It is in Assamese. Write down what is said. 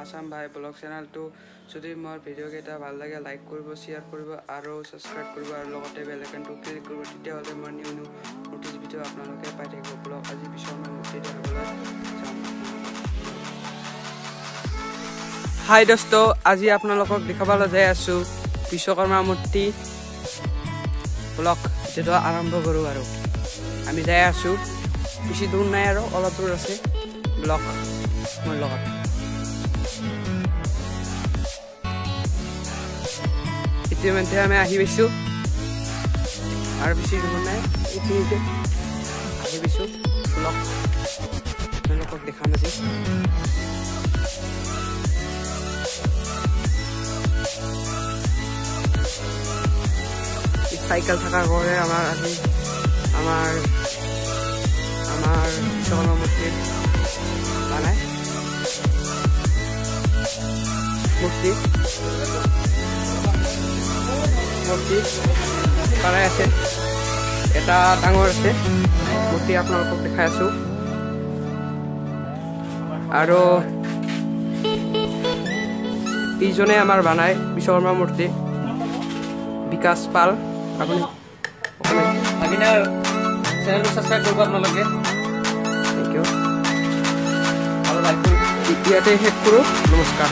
আসাম ভাই ব্লগ চেনেলটো যদি মোৰ ভিডিঅ' কেইটা ভাল লাগে লাইক কৰিব শ্বেয়াৰ কৰিব আৰু সাবস্ক্ৰাইব কৰিব আৰু লগতে বেল আইকনটো ক্লিক কৰিব তেতিয়াহ'লে মই নিউ নটিচ ভিডিঅ' আপোনালোকে পাই থাকিব ব্লগ আজি বিশ্বকৰ্মা মূৰ্তি দেখাবলৈ যাম। হাই দোস্ত, আজি আপোনালোকক দেখাবলৈ যাই আছো বিশ্বকৰ্মা মূৰ্তি ব্লগ যেটো আৰম্ভ কৰো আৰু আমি যাই আছো বেছি দূৰ নাই আৰু অলপ দূৰ আছে ব্লগ মোৰ লগত। ইতিমধ্যে আমি আহি পাইছো আৰু বেছি দূৰ নাই এইখিনিতে আহি পাইছো ব্লগ আপোনালোকক দেখাম আজি। সাইকেল থাকার পরে আমার আজি আমার বিশ্বকর্মা মূর্তি বানায় মূর্তি বানাই আছে এটা ডাঙর আছে মূর্তি আপোনালোকক দেখাই আছো আৰু এইজনে আমাৰ বানায় বিশ্বকৰ্মা মূৰ্তি বিকাশ পাল। আপুনি চেনেলটো সাবস্ক্ৰাইব কৰিব আপোনালোকে। থেংক ইউ আৰু লাইক কৰি ইয়াতে শেষ কৰোঁ। নমস্কাৰ।